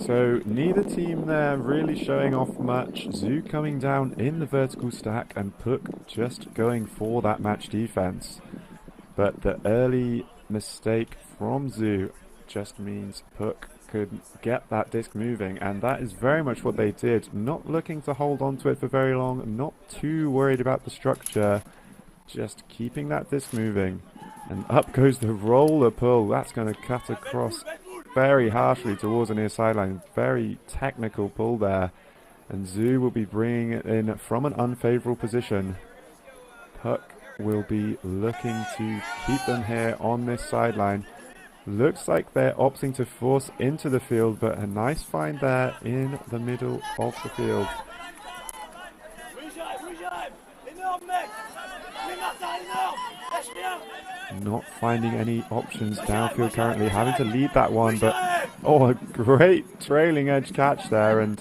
So neither team there really showing off much. Zoo coming down in the vertical stack and PUC just going for that match defense. But the early mistake from Zoo just means PUC could get that disc moving, and that is very much what they did. Not looking to hold on to it for very long, not too worried about the structure, just keeping that disc moving. And up goes the roller pull. That's going to cut across very harshly towards the near sideline. Very technical pull there. And Zoo will be bringing it in from an unfavorable position. PUC will be looking to keep them here on this sideline. Looks like they're opting to force into the field, but a nice find there in the middle of the field. Not finding any options downfield currently, having to lead that one, but oh, a great trailing edge catch there, and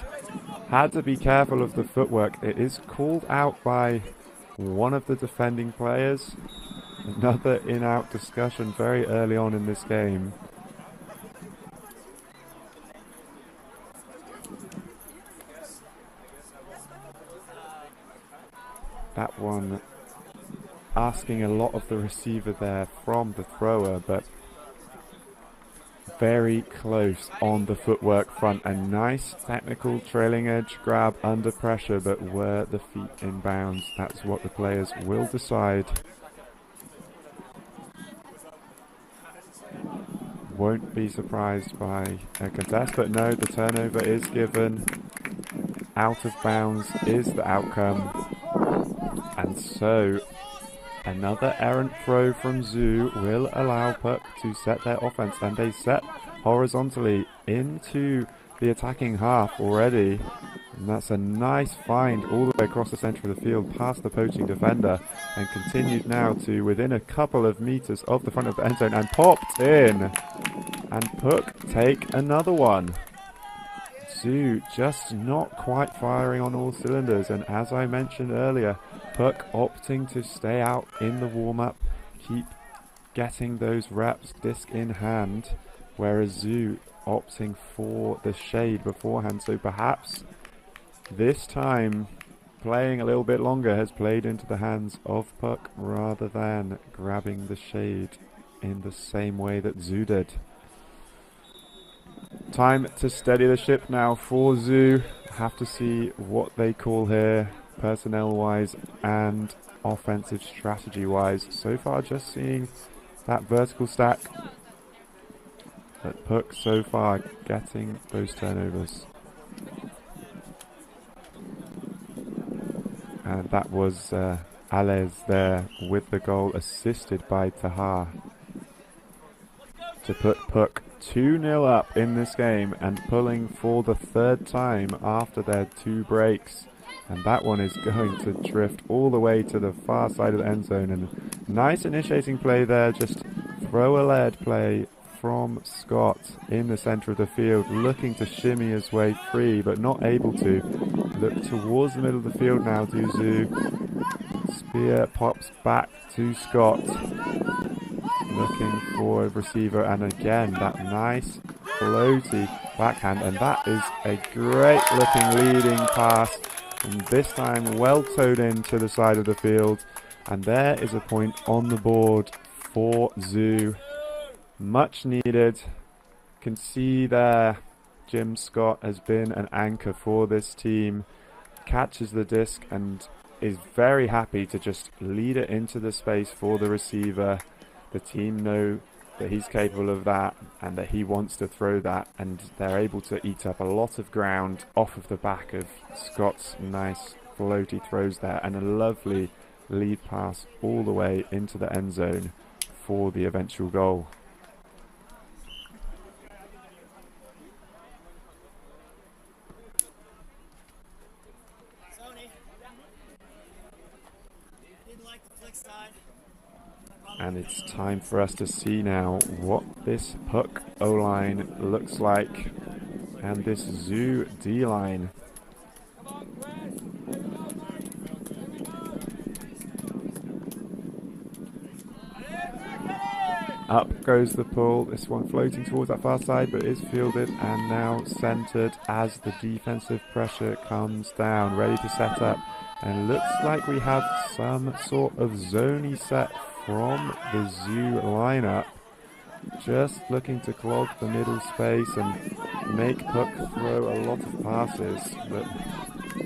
had to be careful of the footwork. It is called out by one of the defending players. Another in-out discussion very early on in this game. That one asking a lot of the receiver there from the thrower, but very close on the footwork front. A nice technical trailing edge grab under pressure, but were the feet in bounds? That's what the players will decide. Won't be surprised by a contest, but no, the turnover is given. Out of bounds is the outcome. And so another errant throw from Zoo will allow PUC to set their offense, and they set horizontally into the attacking half already. And that's a nice find all the way across the centre of the field past the poaching defender, and continued now to within a couple of metres of the front of the end zone and popped in. And PUC take another one. Zoo just not quite firing on all cylinders, and as I mentioned earlier, PUC opting to stay out in the warm-up, keep getting those reps disc in hand, whereas Zoo opting for the shade beforehand. So perhaps this time playing a little bit longer has played into the hands of PUC rather than grabbing the shade in the same way that Zoo did. Time to steady the ship now for Zoo. Have to see what they call here, personnel-wise and offensive strategy-wise. So far, just seeing that vertical stack. But PUC so far getting those turnovers. And that was Alez there with the goal, assisted by Tahar, to put PUC 2-0 up in this game and pulling for the third time after their 2 breaks. And that one is going to drift all the way to the far side of the end zone. And nice initiating play there, just thrower-led play from Scott in the centre of the field, looking to shimmy his way free, but not able to. Look towards the middle of the field now to Zoo. Spear pops back to Scott, looking for a receiver, and again that nice floaty backhand, and that is a great looking leading pass, and this time well towed into the side of the field, and there is a point on the board for Zoo. Much needed. Can see there Jim Scott has been an anchor for this team, catches the disc and is very happy to just lead it into the space for the receiver. The team know that he's capable of that and that he wants to throw that, and they're able to eat up a lot of ground off of the back of Scott's nice floaty throws there, and a lovely lead pass all the way into the end zone for the eventual goal. And it's time for us to see now what this PUC O-line looks like and this Zoo D-line. Up goes the pull. This one floating towards that far side, but is fielded and now centered as the defensive pressure comes down. Ready to set up. And it looks like we have some sort of zoney set from the Zoo lineup. Just looking to clog the middle space and make PUC throw a lot of passes. But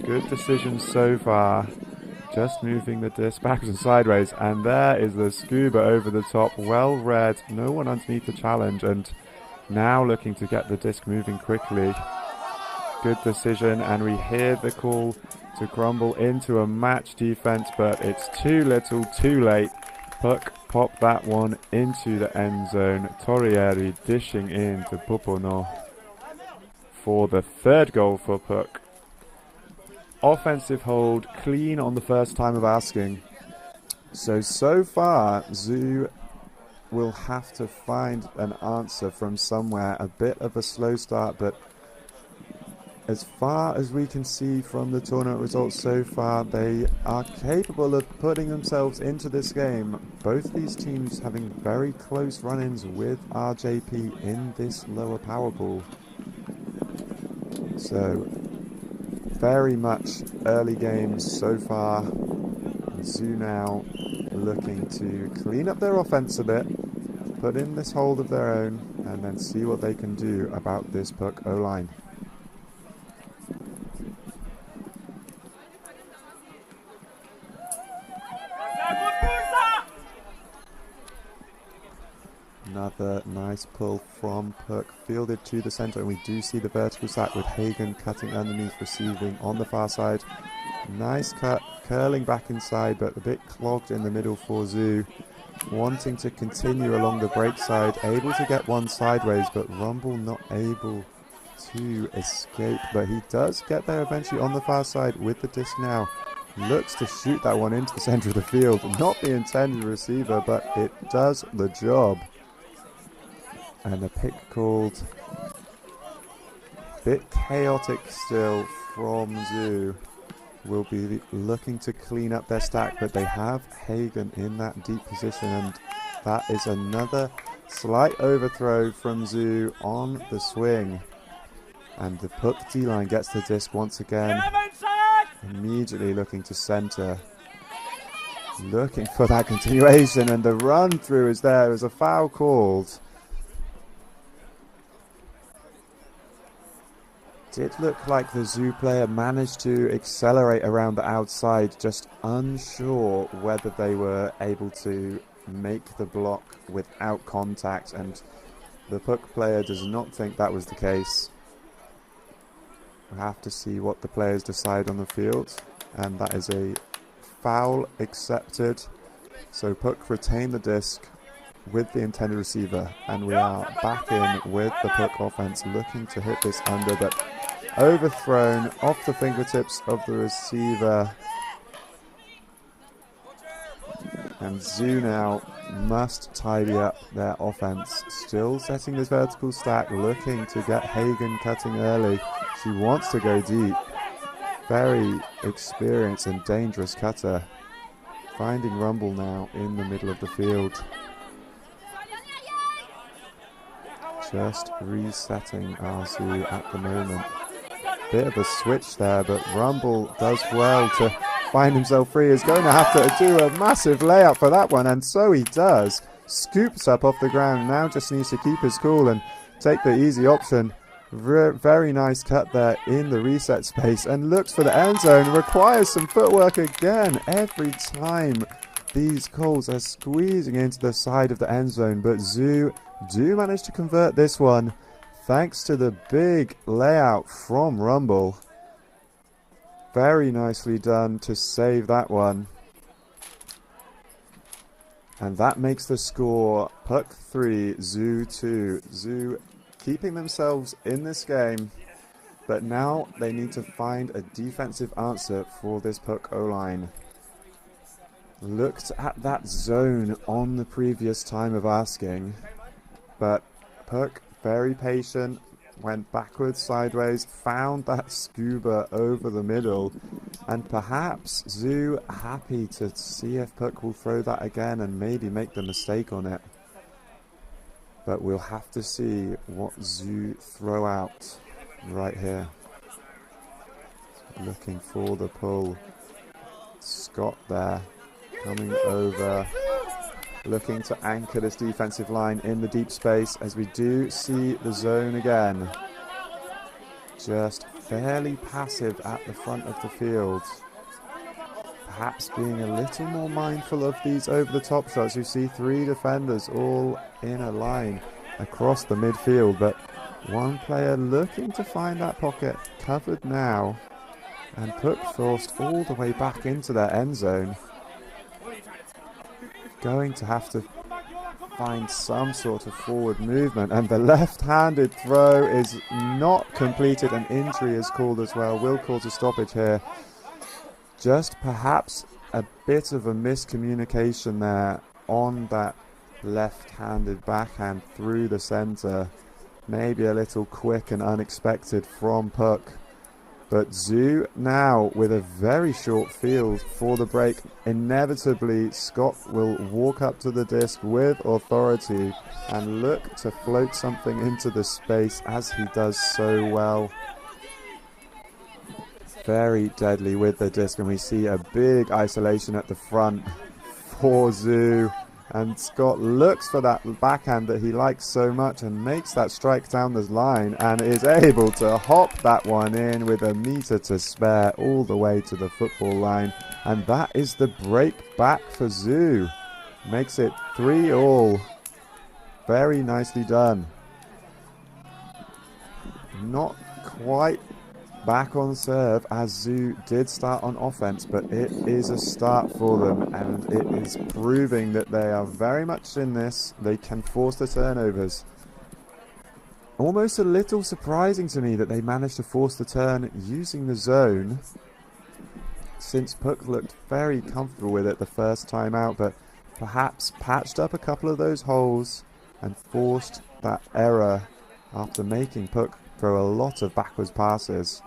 good decisions so far. Just moving the disc backwards and sideways. And there is the scuba over the top. Well read. No one underneath the challenge. And now looking to get the disc moving quickly. Good decision. And we hear the call to crumble into a match defense, but it's too little, too late. PUC popped that one into the end zone. Torrieri dishing in to Pupono for the third goal for PUC. Offensive hold, clean on the first time of asking. So far, Zoo will have to find an answer from somewhere. A bit of a slow start, but as far as we can see from the tournament results so far, they are capable of putting themselves into this game. Both these teams having very close run-ins with RJP in this lower power pool. So, very much early games so far. Zoo now looking to clean up their offense a bit, put in this hold of their own, and then see what they can do about this PUC O-line. Another nice pull from PUC, fielded to the centre, and we do see the vertical sack with Hagen cutting underneath, receiving on the far side. Nice cut, curling back inside, but a bit clogged in the middle for Zoo. Wanting to continue along the break side, able to get one sideways, but Rumble not able to escape. But he does get there eventually on the far side with the disc now. Looks to shoot that one into the centre of the field. Not the intended receiver, but it does the job. And a pick called. Bit chaotic still from Zoo. Will be looking to clean up their stack, but they have Hagen in that deep position, and that is another slight overthrow from Zoo on the swing. And the PUC D-line gets the disc once again. Immediately looking to centre. Looking for that continuation, and the run through is there. There's a foul called. Did look like the Zoo player managed to accelerate around the outside, just unsure whether they were able to make the block without contact, and the PUC player does not think that was the case. We'll have to see what the players decide on the field, and that is a foul accepted. So PUC retain the disc with the intended receiver, and we are back in with the PUC offense looking to hit this under, but overthrown off the fingertips of the receiver. And Zoo now must tidy up their offense. Still setting this vertical stack, looking to get Hagen cutting early. She wants to go deep. Very experienced and dangerous cutter. Finding Rumble now in the middle of the field. Just resetting our Zoo at the moment. Bit of a switch there, but Rumble does well to find himself free. Is going to have to do a massive layout for that one, and so he does. Scoops up off the ground, now just needs to keep his cool and take the easy option. Very nice cut there in the reset space, and looks for the end zone. Requires some footwork again. Every time these calls are squeezing into the side of the end zone, but Zoo do manage to convert this one. Thanks to the big layout from Rumble. Very nicely done to save that one. And that makes the score PUC 3, Zoo 2. Zoo keeping themselves in this game, but now they need to find a defensive answer for this PUC O-line. Looked at that zone on the previous time of asking, but PUC very patient, went backwards, sideways, found that scuba over the middle, and perhaps Zoo happy to see if PUC will throw that again and maybe make the mistake on it. But we'll have to see what Zhu throw out right here. Looking for the pull. Scott there, coming over, looking to anchor this defensive line in the deep space as we do see the zone again. Just fairly passive at the front of the field. Perhaps being a little more mindful of these over-the-top shots. You see 3 defenders all in a line across the midfield, but one player looking to find that pocket covered now, and PUC forced all the way back into their end zone. Going to have to find some sort of forward movement, and the left-handed throw is not completed. An injury is called as well, will cause a stoppage here. Just perhaps a bit of a miscommunication there on that left-handed backhand through the centre. Maybe a little quick and unexpected from PUC. But Zhu now with a very short field for the break. Inevitably, Scott will walk up to the disc with authority and look to float something into the space, as he does so well. Very deadly with the disc, and we see a big isolation at the front for Zhu. And Scott looks for that backhand that he likes so much and makes that strike down the line and is able to hop that one in with a meter to spare all the way to the football line. And that is the break back for Zhu. Makes it 3-all. Very nicely done. Not quite back on serve as Zhu did start on offense, but it is a start for them, and it is proving that they are very much in this. They can force the turnovers. Almost a little surprising to me that they managed to force the turn using the zone, since PUC looked very comfortable with it the first time out, but perhaps patched up a couple of those holes and forced that error after making PUC throw a lot of backwards passes.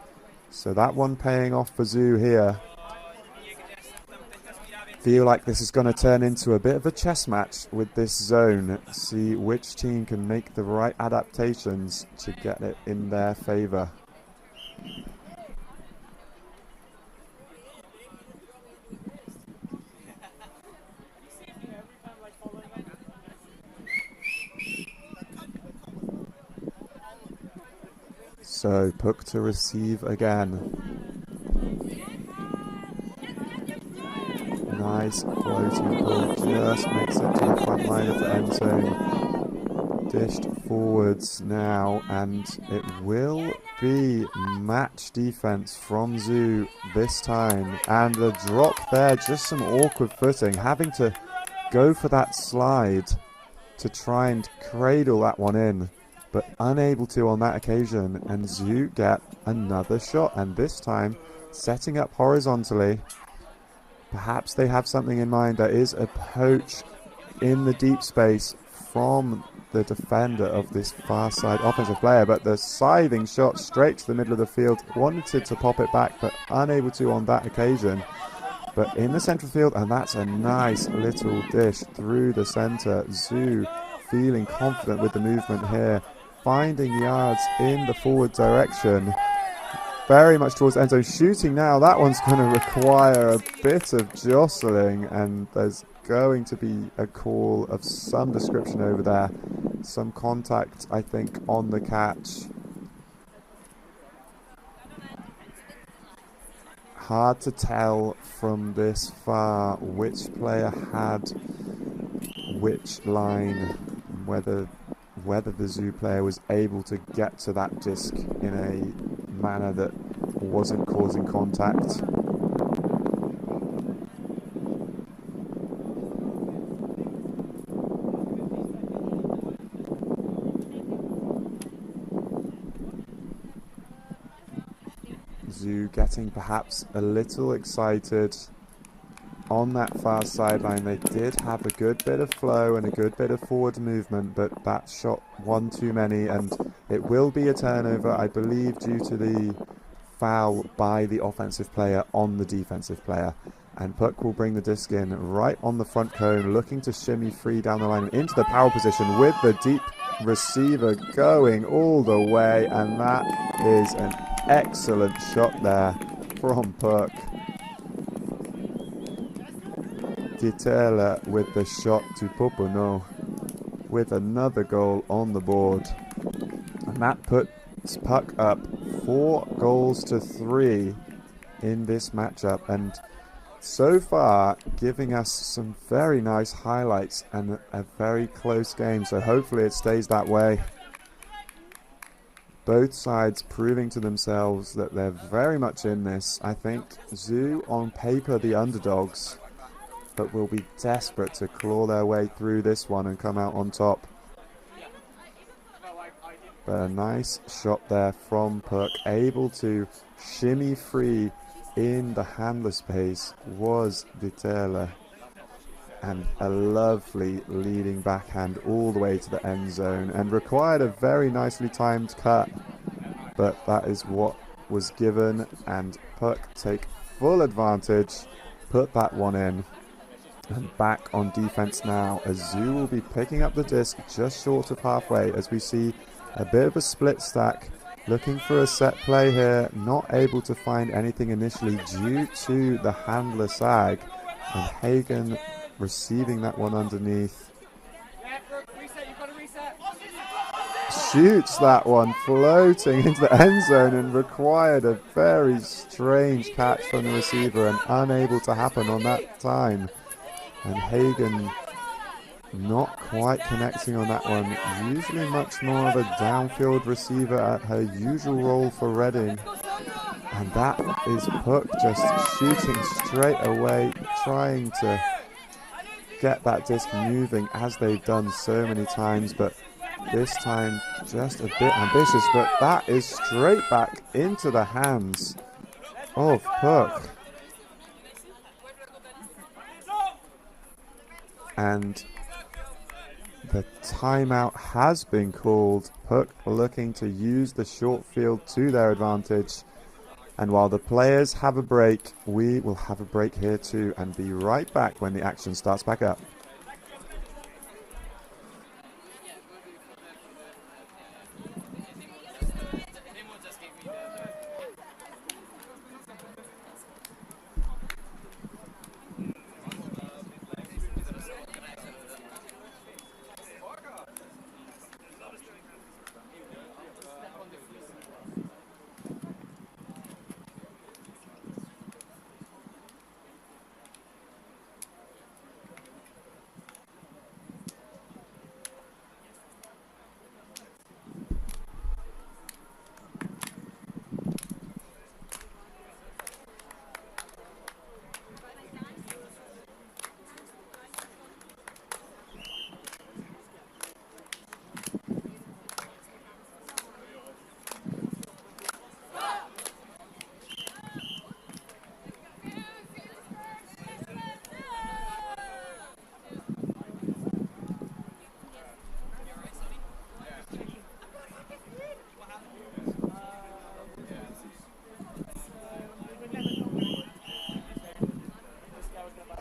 So that one paying off for Zhu here. Feel like this is going to turn into a bit of a chess match with this zone. See which team can make the right adaptations to get it in their favour. So PUC to receive again. Nice floating ball, just makes it to the front line of the end zone. Dished forwards now, and it will be match defense from Zhu this time. And the drop there, just some awkward footing, having to go for that slide to try and cradle that one in, but unable to on that occasion, and Zhu get another shot, and this time setting up horizontally. Perhaps they have something in mind. There is a poach in the deep space from the defender of this far side offensive player, but the scything shot straight to the middle of the field, wanted to pop it back but unable to on that occasion. But in the central field, and that's a nice little dish through the centre. Zhu feeling confident with the movement here, finding yards in the forward direction, very much towards the end zone, shooting now. That one's going to require a bit of jostling, and there's going to be a call of some description over there. Some contact, I think, on the catch. Hard to tell from this far which player had which line, whether the Zhu player was able to get to that disc in a manner that wasn't causing contact. Zhu getting perhaps a little excited on that far sideline. They did have a good bit of flow and a good bit of forward movement, but that shot one too many, and it will be a turnover, I believe, due to the foul by the offensive player on the defensive player. And PUC will bring the disc in right on the front cone, looking to shimmy free down the line and into the power position with the deep receiver going all the way, and that is an excellent shot there from PUC. Ditela with the shot to Popono with another goal on the board. And that puts PUC up 4-3 in this matchup, and so far giving us some very nice highlights and a very close game, so hopefully it stays that way. Both sides proving to themselves that they're very much in this. I think Zoo on paper the underdogs, but will be desperate to claw their way through this one and come out on top. But a nice shot there from PUC, able to shimmy free in the handler space was Ditela, and a lovely leading backhand all the way to the end zone, and required a very nicely timed cut, but that is what was given, and PUC take full advantage, put that one in. And back on defense now, as Zoo will be picking up the disc just short of halfway, as we see a bit of a split stack. Looking for a set play here, not able to find anything initially due to the handler sag, and Hagen receiving that one underneath. Shoots that one floating into the end zone, and required a very strange catch from the receiver and unable to happen on that time. And Hagen not quite connecting on that one. Usually much more of a downfield receiver at her usual role for Reading. And that is PUC just shooting straight away, trying to get that disc moving as they've done so many times, but this time just a bit ambitious, but that is straight back into the hands of PUC. And the timeout has been called. PUC looking to use the short field to their advantage. And while the players have a break, we will have a break here too, and be right back when the action starts back up.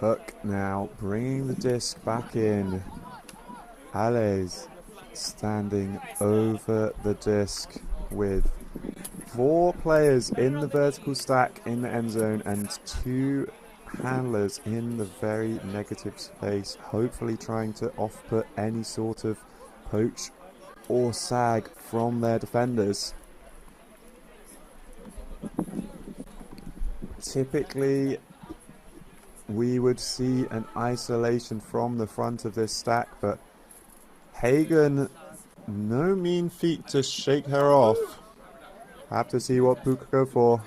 PUC now bringing the disc back in. Alès standing over the disc with 4 players in the vertical stack in the end zone and 2 handlers in the very negative space, hopefully trying to off-put any sort of poach or sag from their defenders. Typically we would see an isolation from the front of this stack, but Hagen, no mean feat to shake her off. Have to see what PUC go for,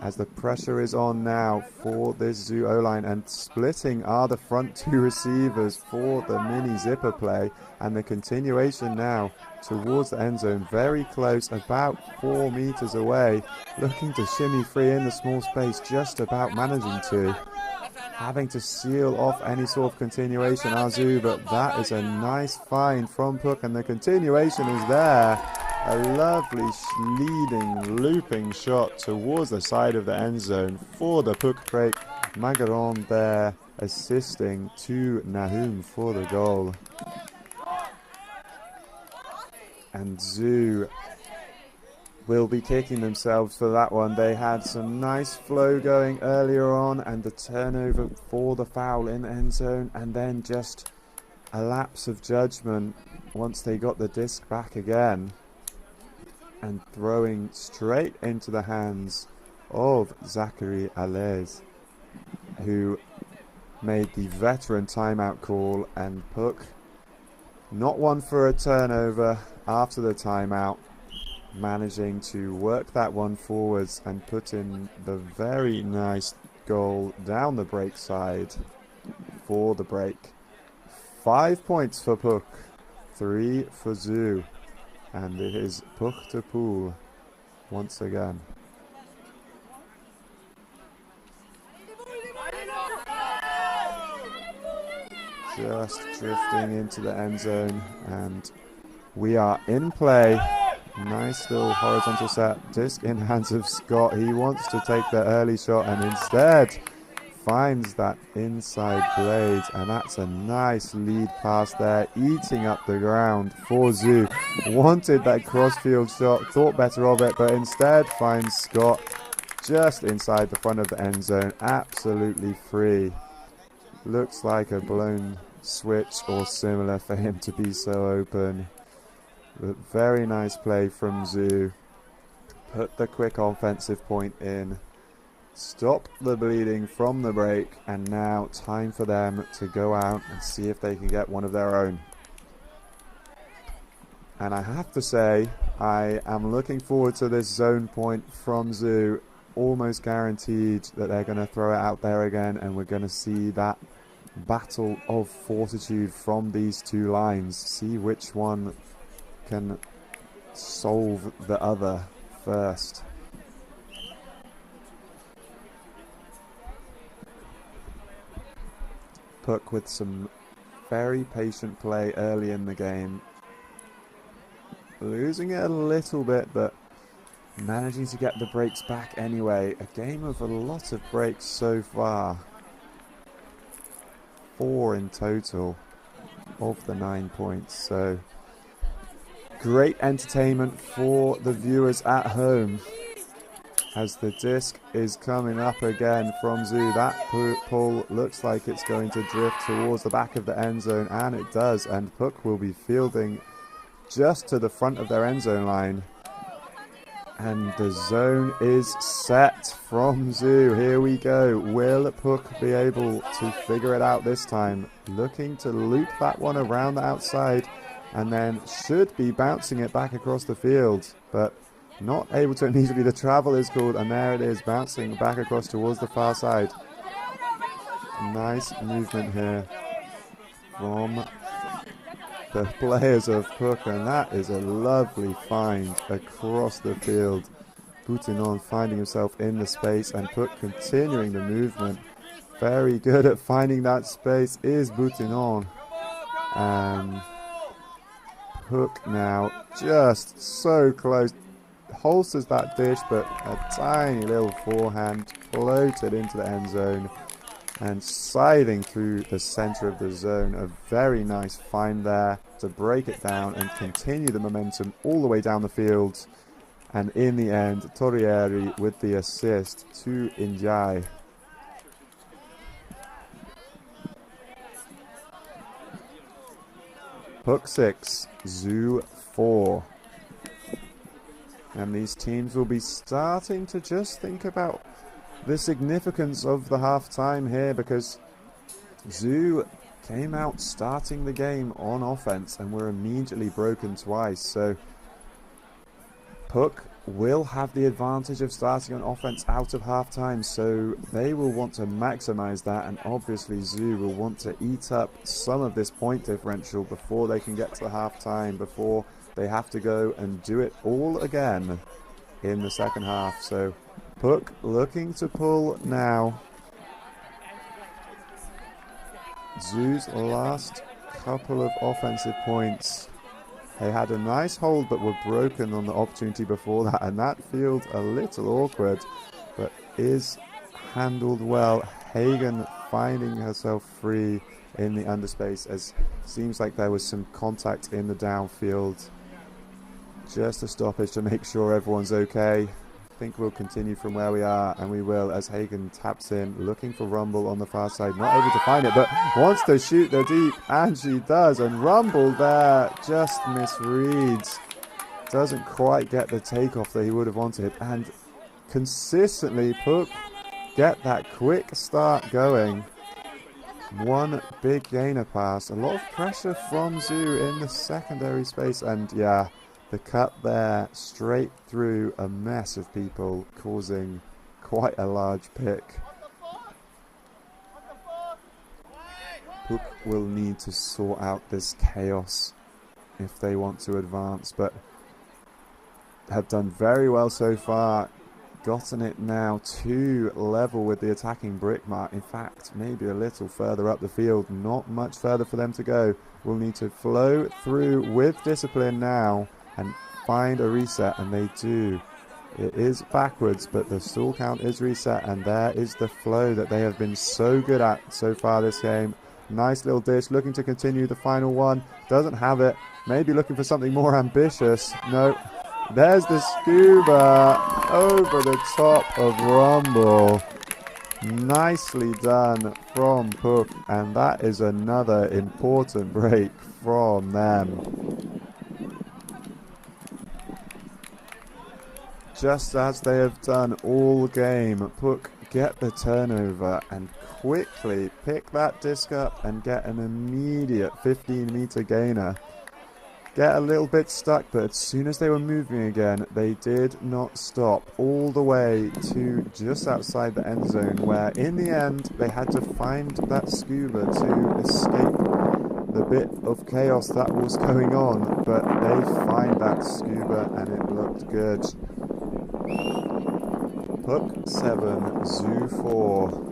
as the pressure is on now for this Zoo O-line, and splitting are the front 2 receivers for the mini zipper play, and the continuation now towards the end zone, very close, about 4 meters away, looking to shimmy free in the small space, just about managing to. Having to seal off any sort of continuation, Azu, but that is a nice find from PUC, and the continuation is there. A lovely leading, looping shot towards the side of the end zone for the PUC break. Magaron there assisting to Nahum for the goal. And Zoo will be kicking themselves for that one. They had some nice flow going earlier on, and the turnover for the foul in the end zone, and then just a lapse of judgment once they got the disc back again, and throwing straight into the hands of Zachary Alez, who made the veteran timeout call, and PUC not one for a turnover after the timeout, managing to work that one forwards and put in the very nice goal down the break side for the break. 5 points for PUC, 3 for Zoo, and it is PUC to pool once again. Just drifting into the end zone, and we are in play. Nice little horizontal set, disc in hands of Scott. He wants to take the early shot and instead finds that inside blade, and that's a nice lead pass there, eating up the ground for Zoo. Wanted that crossfield shot, thought better of it, but instead finds Scott just inside the front of the end zone, absolutely free. Looks like a blown switch or similar for him to be so open. But very nice play from Zoo. Put the quick offensive point in. Stop the bleeding from the break. And now time for them to go out and see if they can get one of their own. And I have to say, I am looking forward to this zone point from Zoo. Almost guaranteed that they're going to throw it out there again, and we're going to see that battle of fortitude from these two lines. See which one can solve the other first. PUC with some very patient play early in the game. Losing it a little bit, but managing to get the breaks back anyway. A game of a lot of breaks so far. 4 in total of the 9 points. So great entertainment for the viewers at home as the disc is coming up again from Zoo. That pull looks like it's going to drift towards the back of the end zone, and it does, and PUC will be fielding just to the front of their end zone line. And the zone is set from Zoo. Here we go. Will PUC be able to figure it out this time? Looking to loop that one around the outside, and then should be bouncing it back across the field, but not able to immediately. The travel is called, and there it is, bouncing back across towards the far side. Nice movement here from the players of PUC, and that is a lovely find across the field. Boutinon finding himself in the space, and PUC continuing the movement. Very good at finding that space is Boutinon. And PUC now just so close. Holsters that dish, but a tiny little forehand floated into the end zone and siding through the center of the zone. A very nice find there to break it down and continue the momentum all the way down the field. And in the end, Torrieri with the assist to Njai. PUC 6, Zoo 4. And these teams will be starting to just think about the significance of the half-time here, because Zoo came out starting the game on offense and were immediately broken twice. So PUC will have the advantage of starting on offense out of half-time, so they will want to maximize that, and obviously Zoo will want to eat up some of this point differential before they can get to the half-time, before they have to go and do it all again in the second half. So PUC looking to pull now. Zoo's last couple of offensive points, they had a nice hold but were broken on the opportunity before that, and that feels a little awkward but is handled well. Hagen finding herself free in the underspace, as seems like there was some contact in the downfield. Just a stoppage to make sure everyone's okay. I think we'll continue from where we are, and we will as Hagen taps in, looking for Rumble on the far side. Not able to find it, but wants to shoot the deep, and she does. And Rumble there just misreads. Doesn't quite get the takeoff that he would have wanted. And consistently, PUC get that quick start going. One big gainer pass. A lot of pressure from Zoo in the secondary space. And yeah, the cut there straight through a mess of people, causing quite a large pick. PUC will need to sort out this chaos if they want to advance, but have done very well so far. Gotten it now to level with the attacking brick mark. In fact, maybe a little further up the field. Not much further for them to go. We'll need to flow through with discipline now and find a reset, and they do. It is backwards, but the stall count is reset, and there is the flow that they have been so good at so far this game. Nice little dish, looking to continue the final one. Doesn't have it. Maybe looking for something more ambitious. No. There's the scuba over the top of Rumble. Nicely done from PUC, and that is another important break from them. Just as they have done all game, PUC get the turnover and quickly pick that disc up and get an immediate 15-meter gainer. Get a little bit stuck, but as soon as they were moving again, they did not stop all the way to just outside the end zone, where in the end they had to find that scuba to escape the bit of chaos that was going on, but they find that scuba and it looked good. PUC 7, Zoo 4.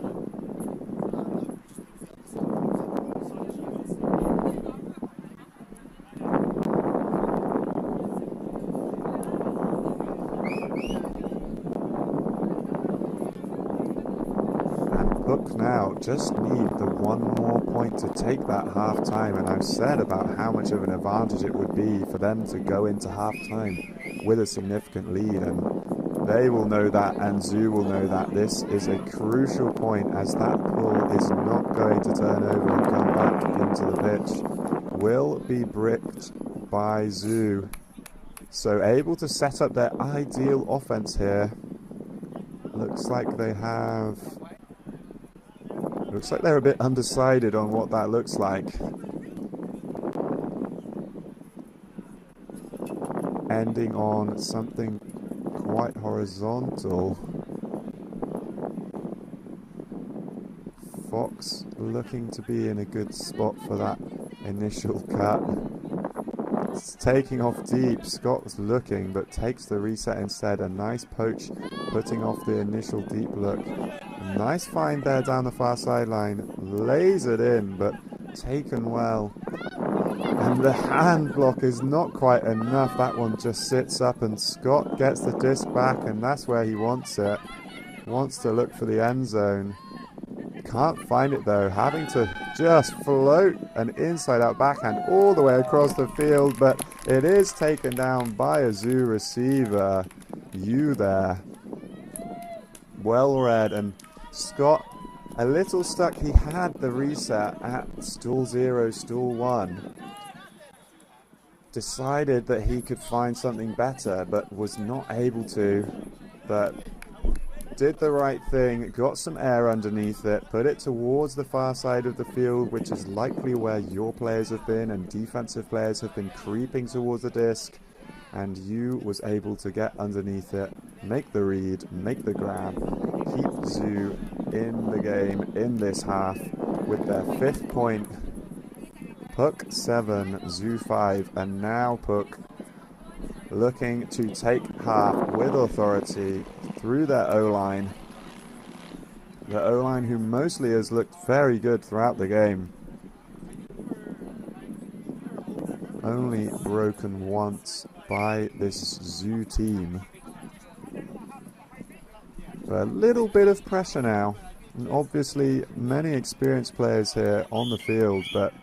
Now just need the one more point to take that half time, and I've said about how much of an advantage it would be for them to go into half time with a significant lead, and they will know that, and Zoo will know that this is a crucial point, as that pull is not going to turn over and come back into the pitch. Will be bricked by Zoo, so able to set up their ideal offense here. Looks like they're a bit undecided on what that looks like. Ending on something quite horizontal. Fox looking to be in a good spot for that initial cut. It's taking off deep. Scott was looking, but takes the reset instead. A nice poach, putting off the initial deep look. Nice find there down the far sideline. Lays it in, but taken well. And the hand block is not quite enough. That one just sits up, and Scott gets the disc back, and that's where he wants it. Wants to look for the end zone. Can't find it though. Having to just float an inside-out backhand all the way across the field, but it is taken down by a Zoo receiver. You there. Well read, and Scott a little stuck. He had the reset at stall 0, stall 1. Decided that he could find something better, but was not able to. But did the right thing, got some air underneath it, put it towards the far side of the field, which is likely where your players have been, and defensive players have been creeping towards the disc. And you was able to get underneath it, make the read, make the grab, keep Zoo in the game in this half with their 5th point. PUC 7, Zoo 5, and now PUC looking to take half with authority through their O-line. The O-line who mostly has looked very good throughout the game. Only broken once by this Zoo team. But a little bit of pressure now. And obviously many experienced players here on the field, but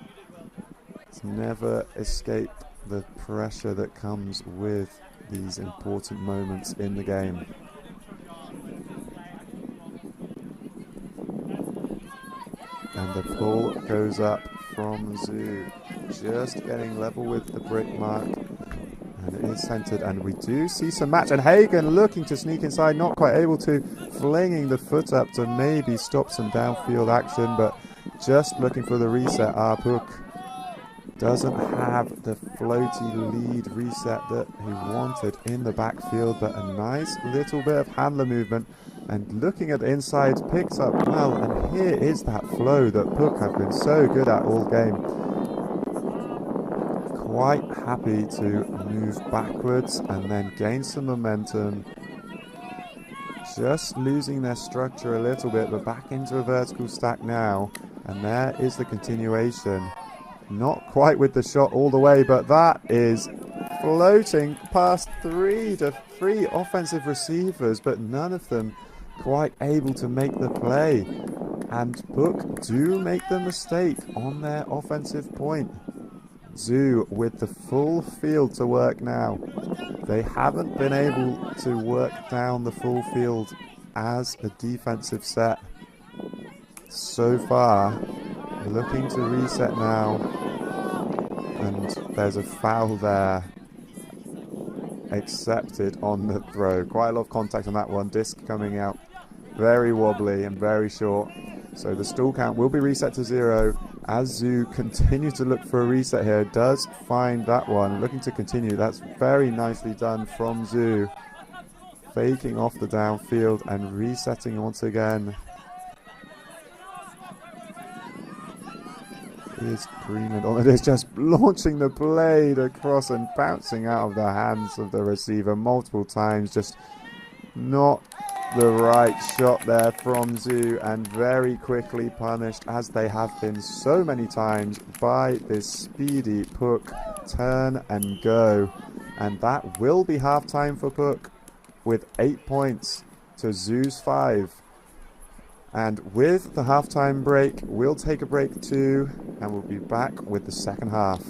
it's never escape the pressure that comes with these important moments in the game. And the pull goes up from Zhu, just getting level with the brick mark. And it is centered, and we do see some match. And Hagen looking to sneak inside, not quite able to, flinging the foot up to maybe stop some downfield action, but just looking for the reset. Our PUC doesn't have the floaty lead reset that he wanted in the backfield, but a nice little bit of handler movement. And looking at the inside, picks up well, and here is that flow that PUC have been so good at all game. Quite happy to move backwards and then gain some momentum. Just losing their structure a little bit, but back into a vertical stack now. And there is the continuation. Not quite with the shot all the way, but that is floating past three offensive receivers, but none of them quite able to make the play. And PUC do make the mistake on their offensive point. Zhu with the full field to work now. They haven't been able to work down the full field as a defensive set so far. Looking to reset now, and there's a foul there accepted on the throw. Quite a lot of contact on that one. Disc coming out very wobbly and very short, so the stall count will be reset to 0 as Zhu continues to look for a reset here. Does find that one, looking to continue. That's very nicely done from Zhu, faking off the downfield and resetting once again. Is Greenland on it, is just launching the blade across and bouncing out of the hands of the receiver multiple times. Just not the right shot there from Zhu, and very quickly punished, as they have been so many times, by this speedy PUC turn and go. And that will be halftime for PUC with 8 points to Zhu's 5. And with the halftime break, we'll take a break too, and we'll be back with the second half.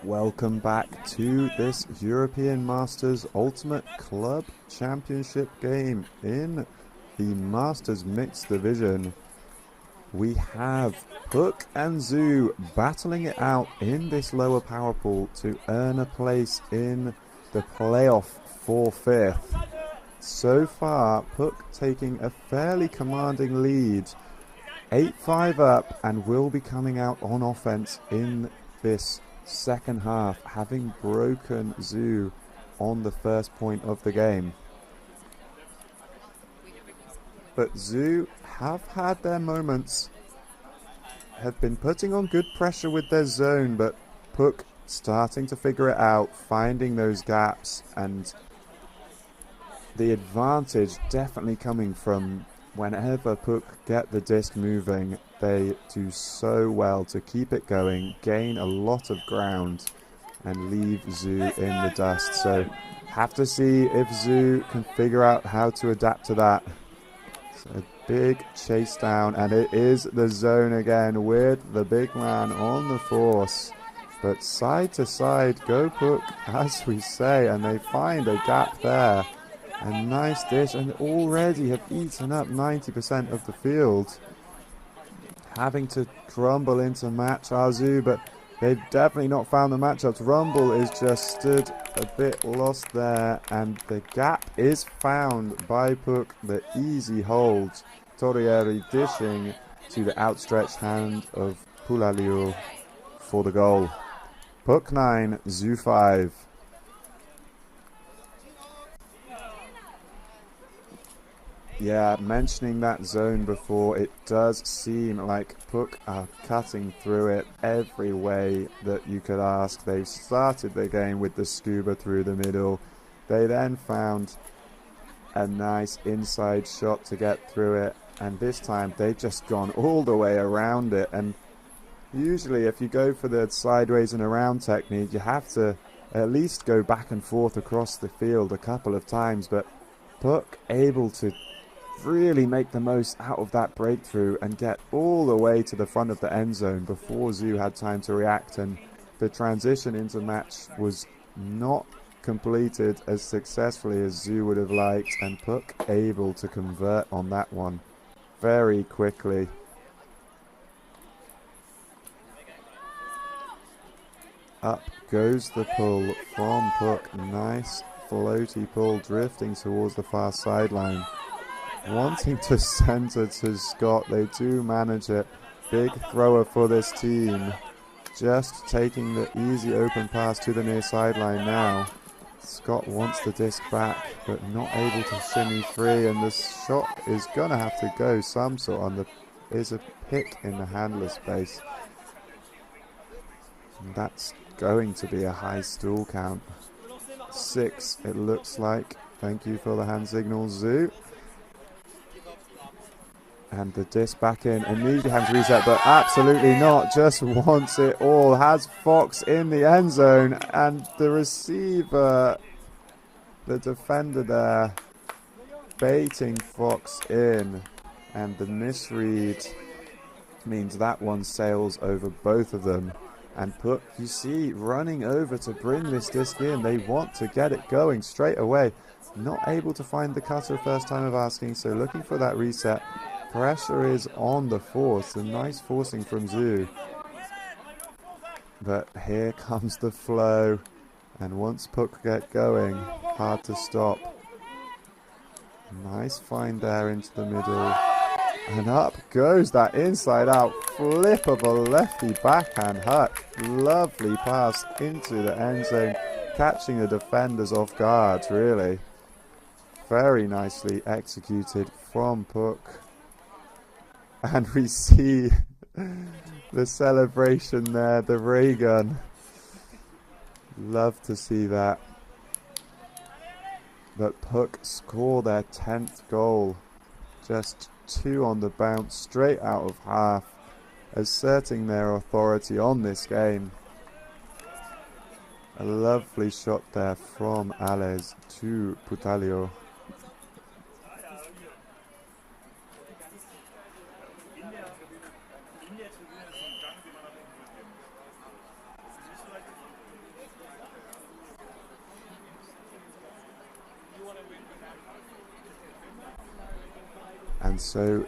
Welcome back to this European Masters Ultimate Club Championship game in the Masters Mixed Division. We have PUC and Zhu battling it out in this lower power pool to earn a place in the playoff for 5th. so far, PUC taking a fairly commanding lead. 8-5 up, and will be coming out on offense in this second half, having broken Zoo on the first point of the game. But Zoo have had their moments, have been putting on good pressure with their zone, but PUC starting to figure it out, finding those gaps, and the advantage definitely coming from whenever PUC get the disc moving. They do so well to keep it going, gain a lot of ground, and leave Zoo in the dust. So have to see if Zoo can figure out how to adapt to that. So a big chase down, and it is the zone again with the big man on the force. But side to side go PUC, as we say, and they find a gap there. A nice dish, and already have eaten up 90% of the field. Having to crumble into match Zoo, but they've definitely not found the matchups. Rumble is just stood a bit lost there, and the gap is found by PUC. The easy hold. Torrieri dishing to the outstretched hand of Pulalio for the goal. PUC 9, Zoo 5. Yeah, mentioning that zone before, it does seem like PUC are cutting through it every way that you could ask. They started the game with the scuba through the middle. They then found a nice inside shot to get through it, and this time they've just gone all the way around it. And usually if you go for the sideways and around technique, you have to at least go back and forth across the field a couple of times, but PUC able to really make the most out of that breakthrough and get all the way to the front of the end zone before Zoo had time to react, and the transition into match was not completed as successfully as Zoo would have liked, and PUC able to convert on that one very quickly. Up goes the pull from PUC. Nice floaty pull drifting towards the far sideline. Wanting to center to Scott, they do manage it. Big thrower for this team. Just taking the easy open pass to the near sideline now. Scott wants the disc back, but not able to shimmy free, and the shot is gonna have to go some sort on the. Is a pick in the handler space. And that's going to be a high stool count. 6, it looks like. Thank you for the hand signal, Zoo. And the disc back in, immediately having to reset, but absolutely not, just wants it all. Has Fox in the end zone, and the receiver, the defender there, baiting Fox in, and the misread means that one sails over both of them. And PUC, you see, running over to bring this disc in. They want to get it going straight away. Not able to find the cutter first time of asking, so looking for that reset. Pressure is on the force, a nice forcing from Zoo. But here comes the flow, and once PUC get going, hard to stop. Nice find there into the middle, and up goes that inside out flip of a lefty backhand hook. Lovely pass into the end zone, catching the defenders off guard, really. Very nicely executed from PUC. And we see the celebration there, the ray gun. Love to see that. But PUC score their 10th goal. Just 2 on the bounce, straight out of half, asserting their authority on this game. A lovely shot there from Ales to Putalio. And so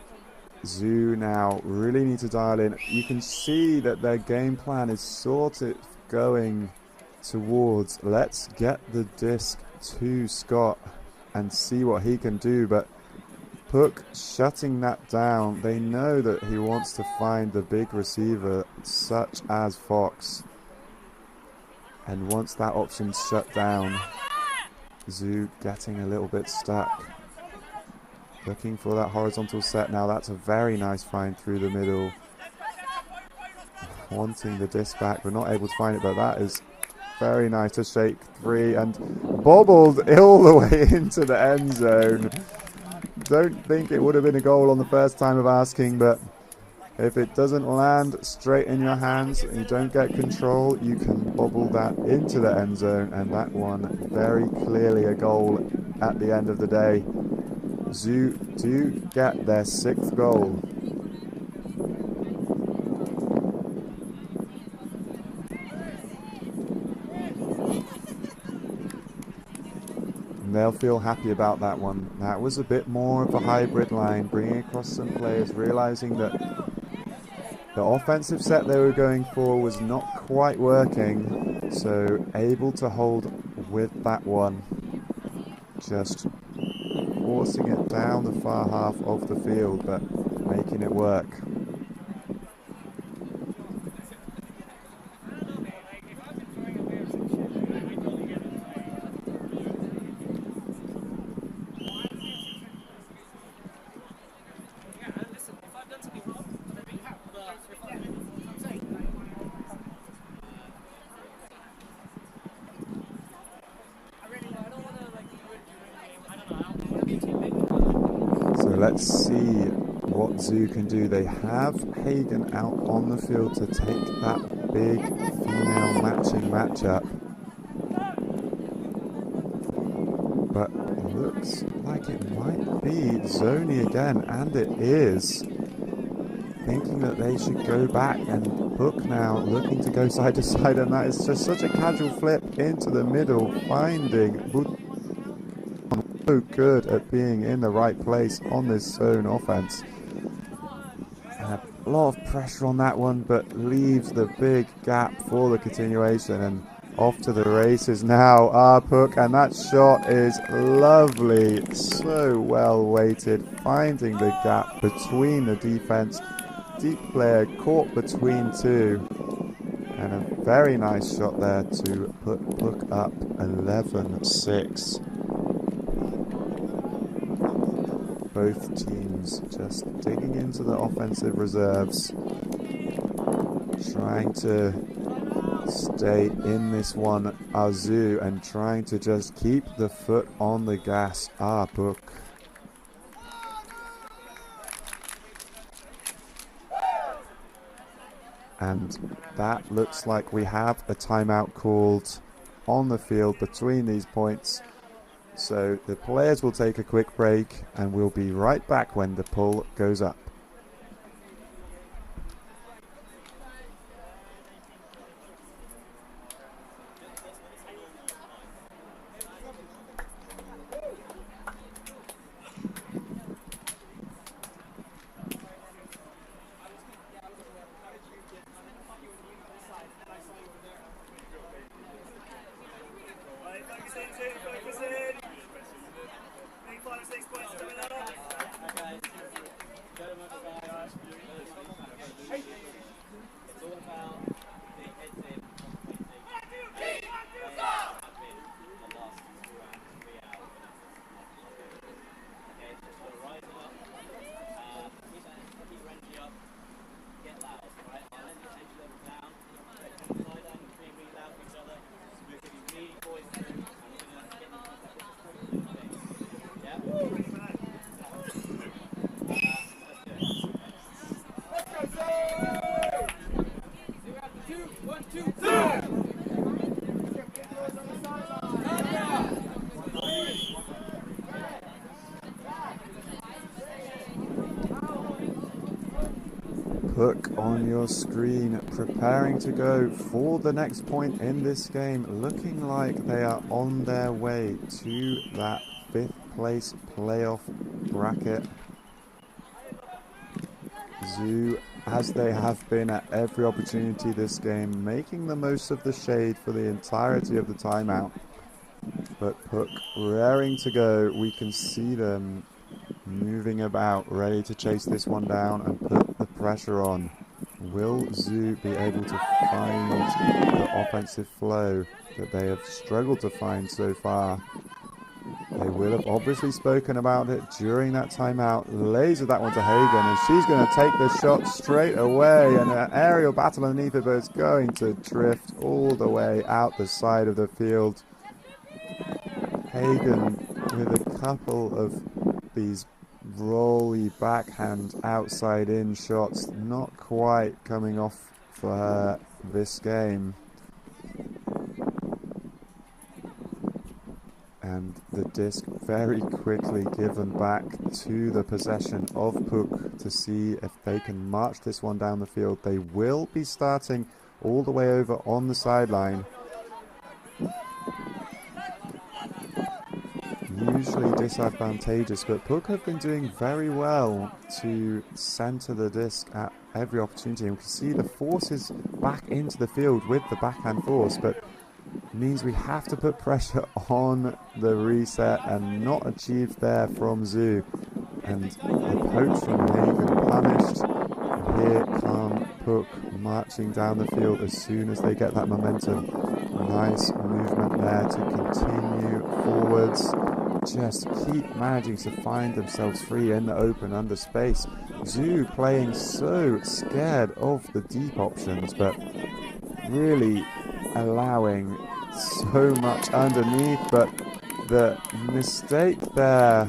Zoo now really need to dial in. You can see that their game plan is sort of going towards, let's get the disc to Scott and see what he can do, but PUC shutting that down. They know that he wants to find the big receiver such as Fox, and once that option's shut down, Zoo getting a little bit stuck. Looking for that horizontal set now. That's a very nice find through the middle. Wanting the disc back, but not able to find it, but that is very nice to shake three and bobbled all the way into the end zone. Don't think it would have been a goal on the first time of asking, but if it doesn't land straight in your hands and you don't get control, you can bobble that into the end zone, and that one very clearly a goal at the end of the day. Zoo do get their 6th goal. And they'll feel happy about that one. That was a bit more of a hybrid line, bringing across some players, realizing that the offensive set they were going for was not quite working, so able to hold with that one. Just forcing it down the far half of the field, but making it work. Let's see what Zoo can do. They have Hagen out on the field to take that big female matching matchup. But looks like it might be Zoni again, and it is. Thinking that they should go back, and PUC now looking to go side to side, and that is just such a casual flip into the middle, finding so good at being in the right place on this zone offense. A lot of pressure on that one, but leaves the big gap for the continuation, and off to the races now are PUC, and that shot is lovely, so well weighted, finding the gap between the defense. Deep player caught between two, and a very nice shot there to put PUC up 11-6. Both teams just digging into the offensive reserves, trying to stay in this one, Zoo, and trying to just keep the foot on the gas, PUC. And that looks like we have a timeout called on the field between these points. So the players will take a quick break, and we'll be right back when the pull goes up. PUC on your screen, preparing to go for the next point in this game, looking like they are on their way to that 5th place playoff bracket. Zoo, as they have been at every opportunity this game, making the most of the shade for the entirety of the timeout. But PUC raring to go. We can see them moving about, ready to chase this one down and put the pressure on. Will Zoo be able to find the offensive flow that they have struggled to find so far? They will have obviously spoken about it during that timeout. Laser that one to Hagen, and she's going to take the shot straight away. And an aerial battle underneath it, but it's going to drift all the way out the side of the field. Hagen with a couple of these rolly backhand outside in shots, not quite coming off for her this game. And the disc very quickly given back to the possession of PUC to see if they can march this one down the field. They will be starting all the way over on the sideline. Usually disadvantageous, but PUC have been doing very well to centre the disc at every opportunity. And we can see the force is back into the field with the backhand force, but means we have to put pressure on the reset, and not achieved there from Zoo. And the poach from Hagen punished. And here come PUC marching down the field as soon as they get that momentum. Nice movement there to continue forwards. Just keep managing to find themselves free in the open under space. Zoo playing so scared of the deep options, but really allowing so much underneath. But the mistake there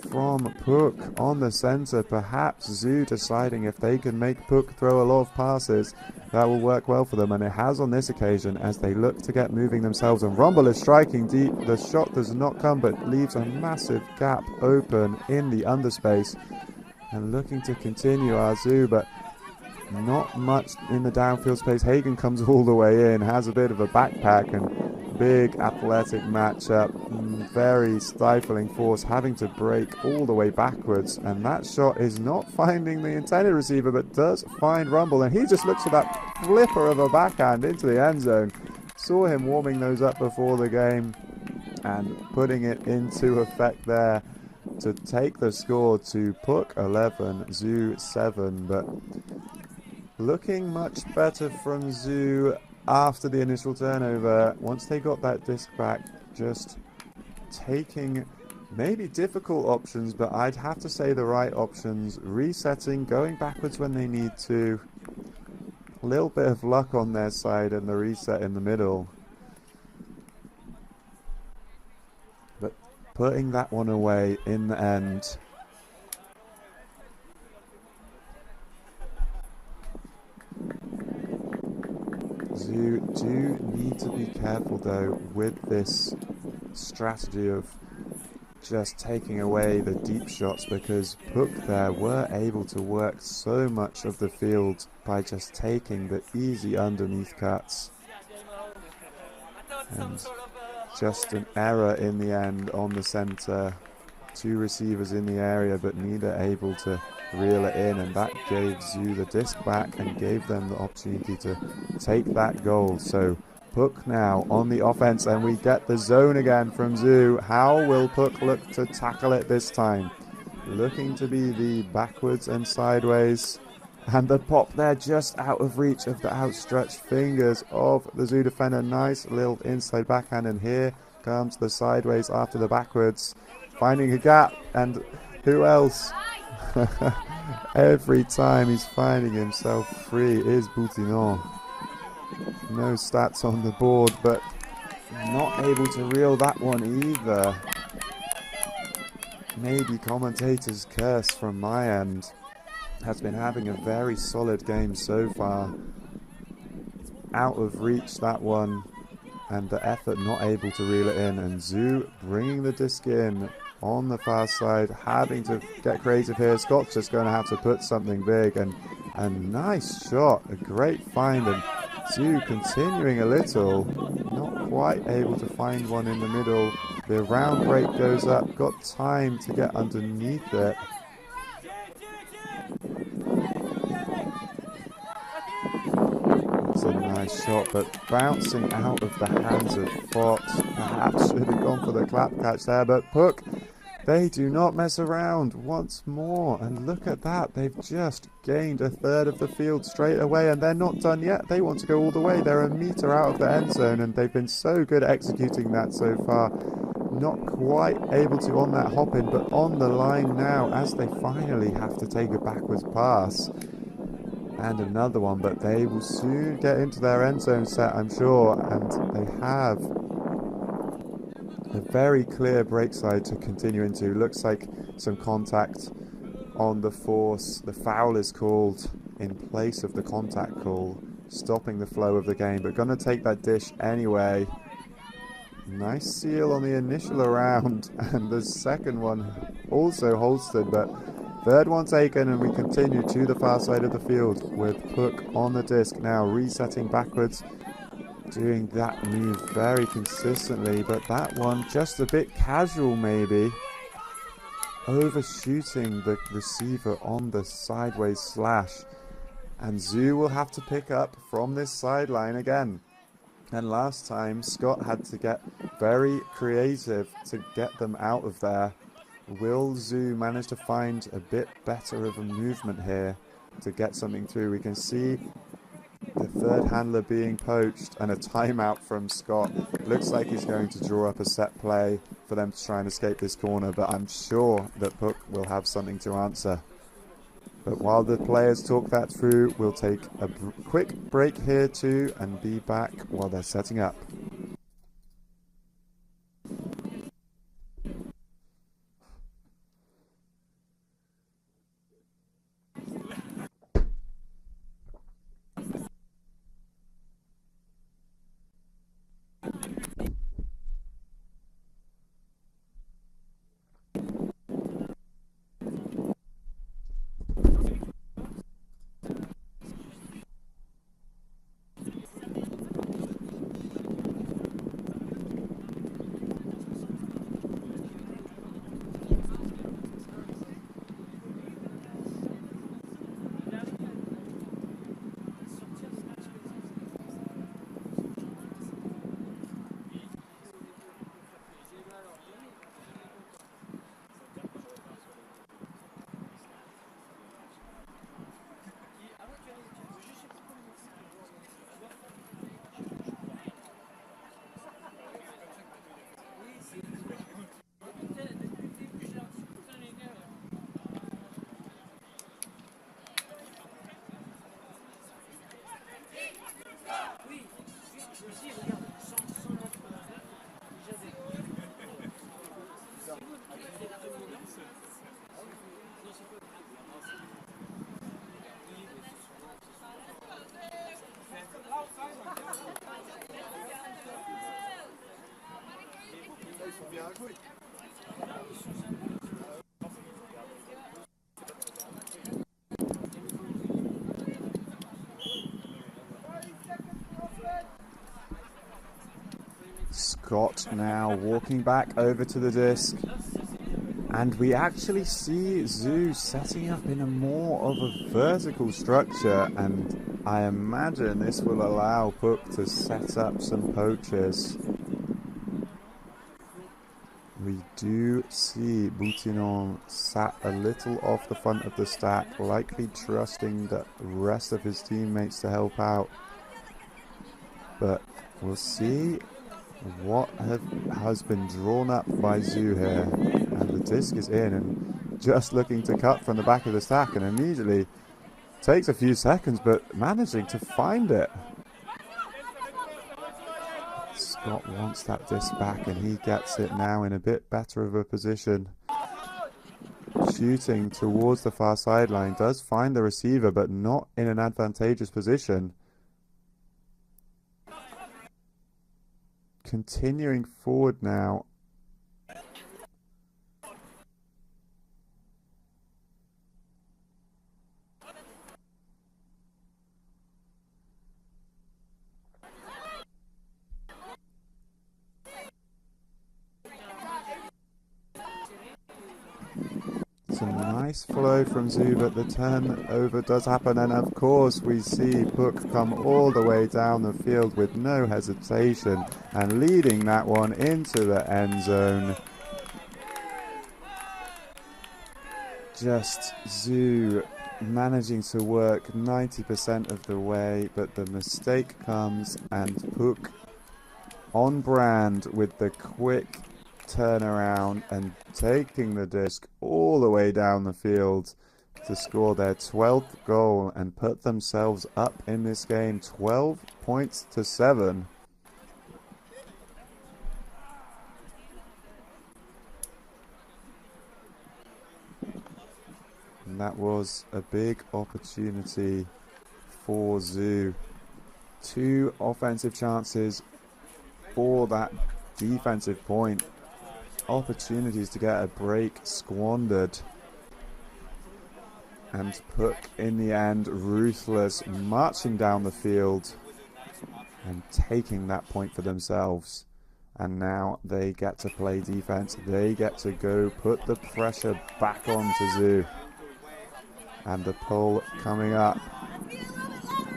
from PUC on the center, perhaps Zoo deciding if they can make PUC throw a lot of passes, that will work well for them, and it has on this occasion as they look to get moving themselves. And Rumble is striking deep. The shot does not come, but leaves a massive gap open in the underspace, and looking to continue Zoo, but not much in the downfield space. Hagen comes all the way in, has a bit of a backpack, and big athletic matchup, very stifling force, having to break all the way backwards. And that shot is not finding the intended receiver, but does find Rumble, and he just looks for that flipper of a backhand into the end zone. Saw him warming those up before the game and putting it into effect there to take the score to PUC 11, Zoo 7. But looking much better from Zoo after the initial turnover. Once they got that disc back, just taking maybe difficult options, but I'd have to say the right options, resetting, going backwards when they need to. A little bit of luck on their side and the reset in the middle, but putting that one away in the end. Zoo do need to be careful though with this strategy of just taking away the deep shots, because PUC there were able to work so much of the field by just taking the easy underneath cuts. And just an error in the end on the center. Two receivers in the area, but neither able to reel it in, and that gave Zoo the disc back and gave them the opportunity to take that goal. So PUC now on the offense, and we get the zone again from Zoo. How will PUC look to tackle it this time? Looking to be the backwards and sideways, and the pop there just out of reach of the outstretched fingers of the Zoo defender. Nice little inside backhand, and here comes the sideways after the backwards, finding a gap, and who else? Every time he's finding himself free is Boutinon. No stats on the board, but not able to reel that one either. Maybe commentator's curse from my end. Has been having a very solid game so far. Out of reach that one, and the effort not able to reel it in, and Zoo bringing the disc in on the far side, having to get creative here. Scott's just going to have to put something big, and a nice shot, a great find, and Zoo continuing a little, not quite able to find one in the middle. The round break goes up, got time to get underneath it. It's a nice nice shot, but bouncing out of the hands of Fox. Perhaps should have gone for the clap catch there, but PUC, they do not mess around once more. And look at that, they've just gained a third of the field straight away, and they're not done yet. They want to go all the way. They're a meter out of the end zone, and they've been so good at executing that so far. Not quite able to on that hop in, but on the line now as they finally have to take a backwards pass. And another one, but they will soon get into their end zone set, I'm sure. And they have a very clear break side to continue into. Looks like some contact on the force. The foul is called in place of the contact call, stopping the flow of the game, but going to take that dish anyway. Nice seal on the initial round, and the second one also holstered, but third one taken, and we continue to the far side of the field with PUC on the disc now, resetting backwards, doing that move very consistently, but that one just a bit casual maybe, overshooting the receiver on the sideways slash, and Zoo will have to pick up from this sideline again. And last time Scott had to get very creative to get them out of there. Will Zoo manage to find a bit better of a movement here to get something through? We can see the third handler being poached and a timeout from Scott. Looks like he's going to draw up a set play for them to try and escape this corner, but I'm sure that PUC will have something to answer. But while the players talk that through, we'll take a quick break here too and be back while they're setting up. Scott now walking back over to the disc, and we actually see Zoo setting up in a more of a vertical structure, and I imagine this will allow PUC to set up some poachers. We do see Boutinon sat a little off the front of the stack, likely trusting the rest of his teammates to help out, but we'll see what has been drawn up by Zoo here, and the disc is in and just looking to cut from the back of the stack, and immediately takes a few seconds but managing to find it. Scott wants that disc back and he gets it now in a bit better of a position, shooting towards the far sideline, does find the receiver but not in an advantageous position. Continuing forward now. Some nice flow from Zoo, but the turnover does happen, and of course we see PUC come all the way down the field with no hesitation and leading that one into the end zone. Just Zoo managing to work 90% of the way, but the mistake comes and PUC on brand with the quick turnaround and taking the disc all the way down the field to score their 12th goal and put themselves up in this game 12 points to 7. And that was a big opportunity for Zoo. 2 offensive chances for that defensive point. Opportunities to get a break squandered. And PUC in the end ruthless, marching down the field and taking that point for themselves. And now they get to play defense. They get to go put the pressure back on to Zoo. And the pull coming up.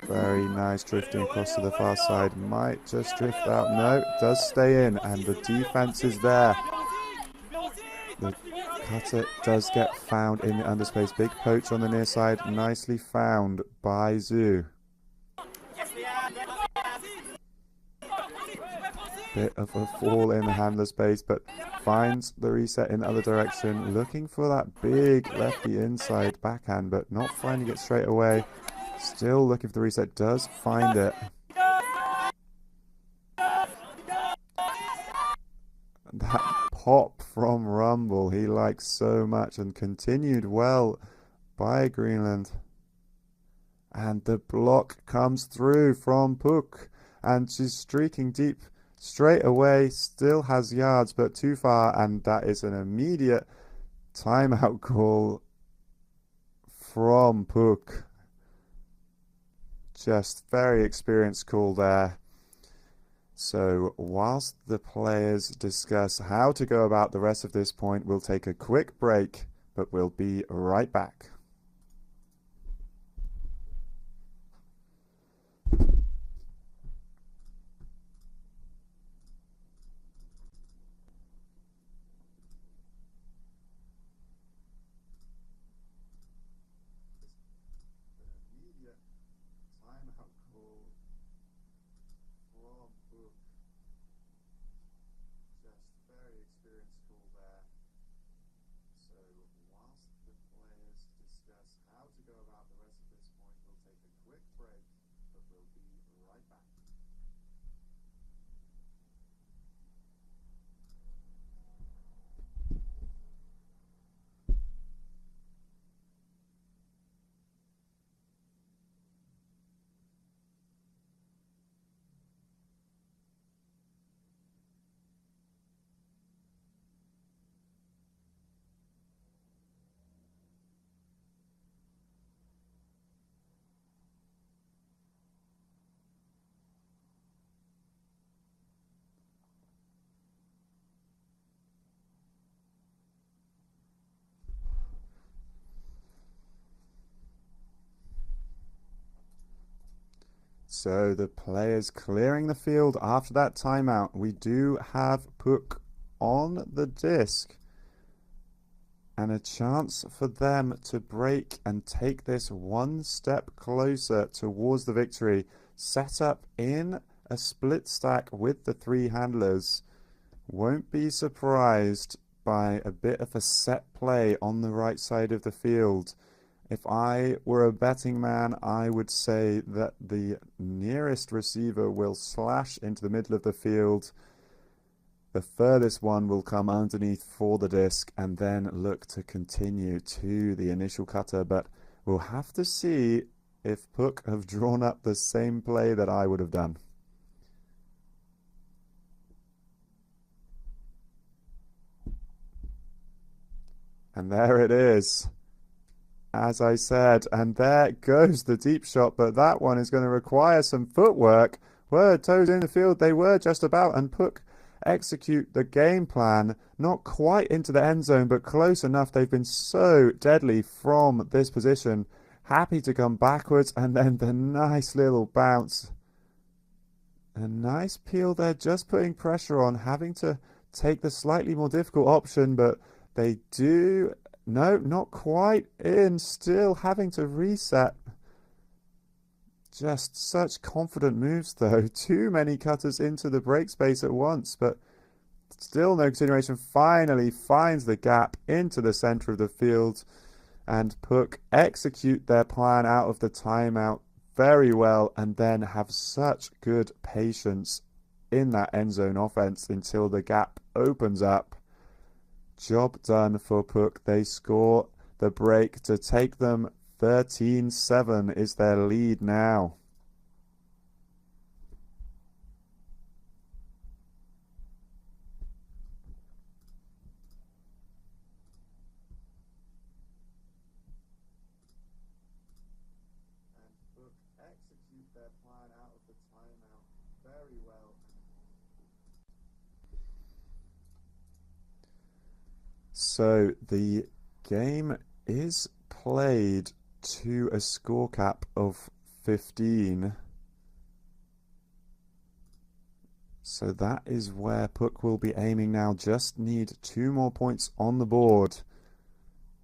Very nice, drifting across to the far side. Might just drift out. No, does stay in. And the defense is there. The cutter does get found in the underspace. Big poach on the near side. Nicely found by Zoo. Bit of a fall in the handler space, but finds the reset in the other direction. Looking for that big lefty inside backhand, but not finding it straight away. Still looking for the reset. Does find it. That pop from Rumble he likes so much, and continued well by Greenland. And the block comes through from PUC, and she's streaking deep straight away. Still has yards, but too far, and that is an immediate timeout call from PUC. Just very experienced call there. So whilst the players discuss how to go about the rest of this point, we'll take a quick break, but we'll be right back. So the players clearing the field after that timeout. We do have PUC on the disc, and a chance for them to break and take this one step closer towards the victory. Set up in a split stack with the 3 handlers. Won't be surprised by a bit of a set play on the right side of the field. If I were a betting man, I would say that the nearest receiver will slash into the middle of the field. The furthest one will come underneath for the disc and then look to continue to the initial cutter. But we'll have to see if PUC have drawn up the same play that I would have done. And there it is. As I said, and there goes the deep shot, but that one is going to require some footwork. Were toes in the field, they were just about, and PUC execute the game plan. Not quite into the end zone, but close enough. They've been so deadly from this position. Happy to come backwards, and then the nice little bounce. A nice peel there, just putting pressure on, having to take the slightly more difficult option, but they do... No, not quite in. Still having to reset. Just such confident moves, though. Too many cutters into the break space at once, but still no continuation. Finally finds the gap into the center of the field, and PUC execute their plan out of the timeout very well, and then have such good patience in that end zone offense until the gap opens up. Job done for PUC. They score the break to take them 13-7 is their lead now. And PUC execute their plan out of the timeout very well. So the game is played to a score cap of 15. So that is where PUC will be aiming now. Just need 2 more points on the board.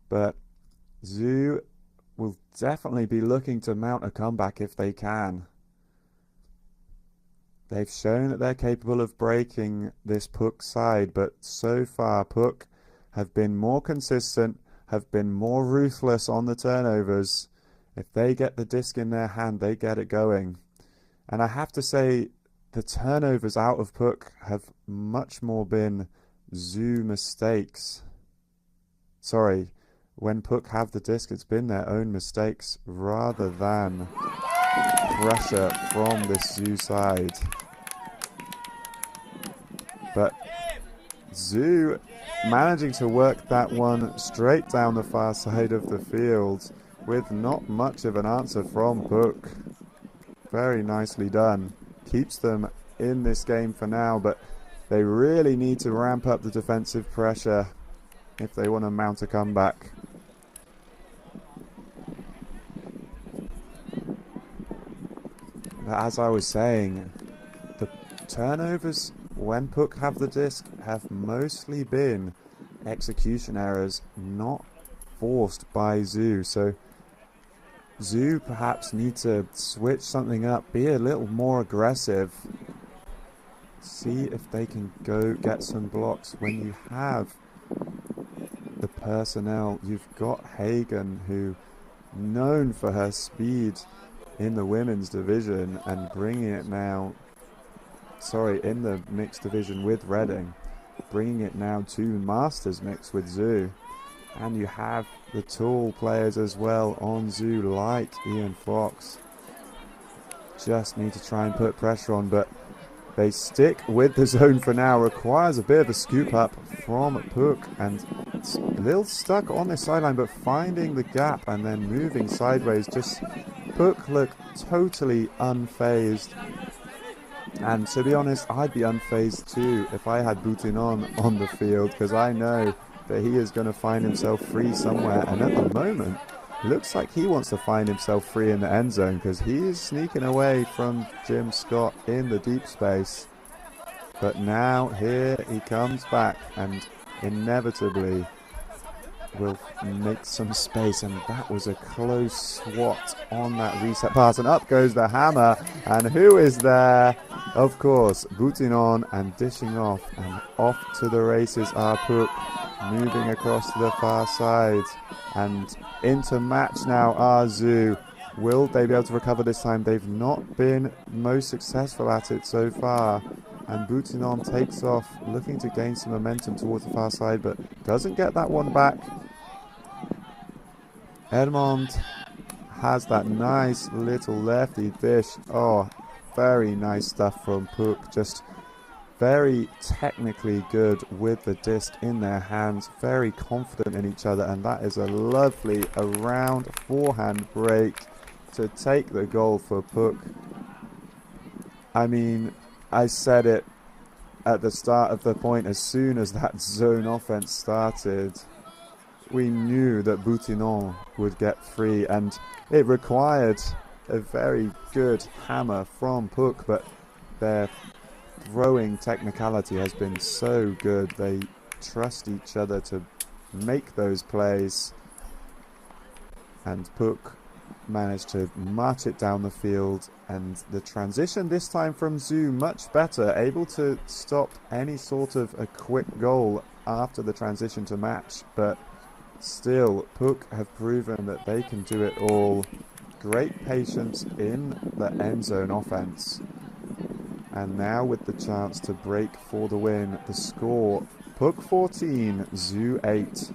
But Zoo will definitely be looking to mount a comeback if they can. They've shown that they're capable of breaking this PUC side, but so far PUC have been more consistent, have been more ruthless on the turnovers. If they get the disc in their hand, they get it going. And I have to say, the turnovers out of PUC have much more been Zoo mistakes. Sorry, when PUC have the disc, it's been their own mistakes rather than pressure from this Zoo side. But Zoo managing to work that one straight down the far side of the field with not much of an answer from PUC. Very nicely done. Keeps them in this game for now, but they really need to ramp up the defensive pressure if they want to mount a comeback. But as I was saying, the turnovers when PUC have the disc have mostly been execution errors, not forced by Zoo. So Zoo perhaps need to switch something up, be a little more aggressive, see if they can go get some blocks. When you have the personnel, you've got Hagen, who known for her speed in the women's division and bringing it now, in the mixed division with Reading, bringing it now to Masters mix with Zoo. And you have the tall players as well on Zoo, like Ian Fox. Just need to try and put pressure on, but they stick with the zone for now. Requires a bit of a scoop up from PUC, and it's a little stuck on this sideline, but finding the gap and then moving sideways. Just PUC look totally unfazed. And to be honest, I'd be unfazed too if I had Boutinon on the field, because I know that he is going to find himself free somewhere. And at the moment, it looks like he wants to find himself free in the end zone, because he is sneaking away from Jim Scott in the deep space. But now here he comes back and inevitably will make some space, and that was a close swat on that reset pass, and up goes the hammer, and who is there? Of course, Boutinon, and dishing off, and off to the races are PUC, moving across to the far side, and into match now are Zoo. Will they be able to recover this time? They've not been most successful at it so far, and Boutinon takes off, looking to gain some momentum towards the far side, but doesn't get that one back. Edmond has that nice little lefty dish. Oh, very nice stuff from PUC. Just very technically good with the disc in their hands, very confident in each other, and that is a lovely around forehand break to take the goal for PUC. I mean, I said it at the start of the point, as soon as that zone offense started, we knew that Boutinon would get free, and it required a very good hammer from PUC, but their throwing technicality has been so good. They trust each other to make those plays, and PUC managed to march it down the field, and the transition this time from Zoo much better, able to stop any sort of a quick goal after the transition to match, but still PUC have proven that they can do it all. Great patience in the end zone offense, and now with the chance to break for the win. The score, PUC 14, Zoo 8.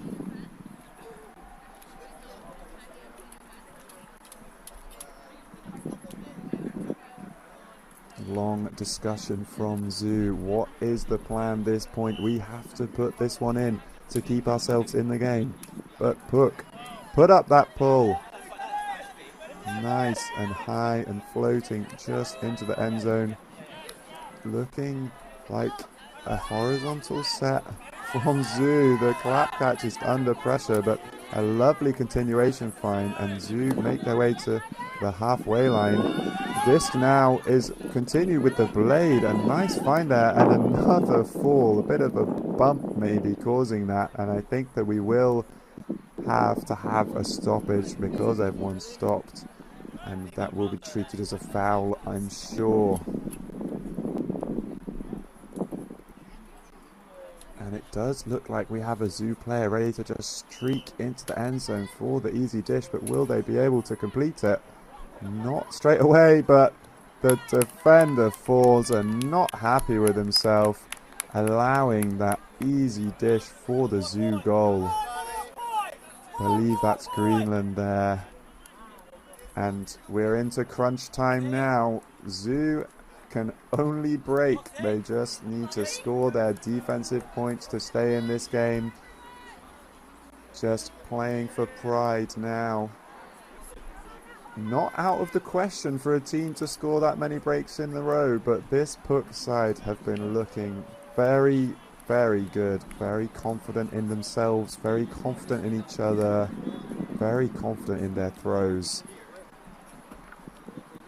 Long discussion from Zoo. What is the plan this point? We have to put this one in to keep ourselves in the game. But PUC, put up that pull. Nice and high and floating just into the end zone. Looking like a horizontal set from Zoo. The clap catch is under pressure, but a lovely continuation find, and Zoo make their way to the halfway line. Disc now is continued with the blade. A nice find there, and another fall. A bit of a bump maybe causing that, and I think that we will have to have a stoppage because everyone stopped, and that will be treated as a foul, I'm sure. And it does look like we have a Zoo player ready to just streak into the end zone for the easy dish, but will they be able to complete it? Not straight away, but the defender falls and not happy with himself, allowing that easy dish for the Zoo goal. I believe that's Greenland there. And we're into crunch time now. Zoo can only break. They just need to score their defensive points to stay in this game. Just playing for pride now. Not out of the question for a team to score that many breaks in a row, but this PUC side have been looking very, very good. Very confident in themselves, very confident in each other, very confident in their throws.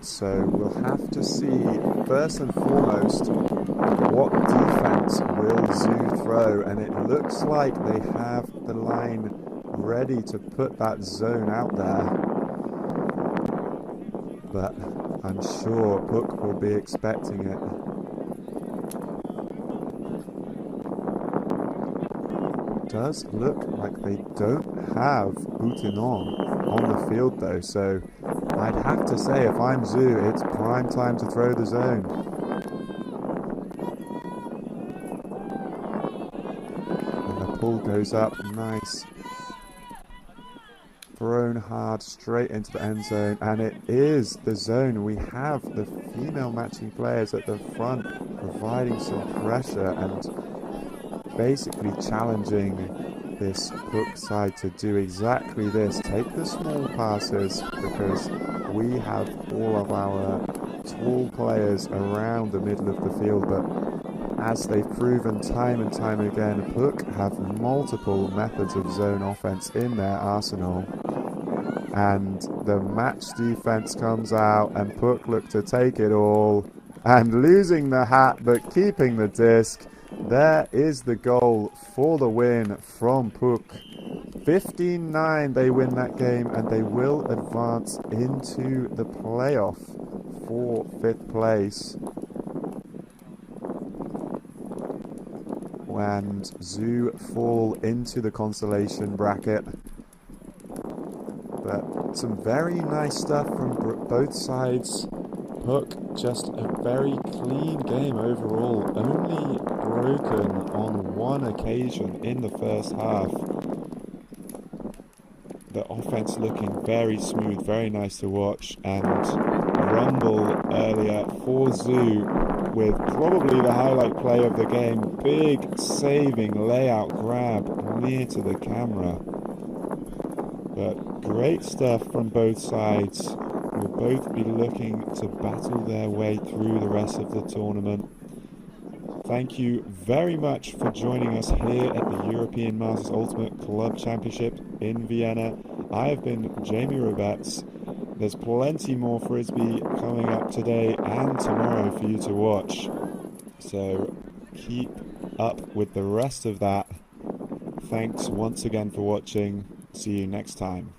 So we'll have to see, first and foremost, what defense will Zoo throw, and it looks like they have the line ready to put that zone out there. But I'm sure PUC will be expecting it. Does look like they don't have Boutinon on the field though, so I'd have to say if I'm Zoo, it's prime time to throw the zone. And the pull goes up, nice. Thrown hard straight into the end zone, and it is the zone. We have the female matching players at the front providing some pressure and basically challenging this PUC side to do exactly this. Take the small passes, because we have all of our tall players around the middle of the field, but as they've proven time and time again, PUC have multiple methods of zone offense in their arsenal. And the match defense comes out, and PUC look to take it all, and losing the hat but keeping the disc. There is the goal for the win from PUC. 15-9, they win that game, and they will advance into the playoff for 5th place. And Zoo fall into the consolation bracket. But some very nice stuff from both sides. PUC, just a very clean game overall, only broken on one occasion in the first half. The offense looking very smooth, very nice to watch, and rumble earlier for Zoo with probably the highlight play of the game. Big saving layout grab near to the camera. But great stuff from both sides. Will both be looking to battle their way through the rest of the tournament. Thank you very much for joining us here at the European Masters Ultimate Club Championship in Vienna. I have been Jamie Roberts. There's plenty more Frisbee coming up today and tomorrow for you to watch. So keep up with the rest of that. Thanks once again for watching. See you next time.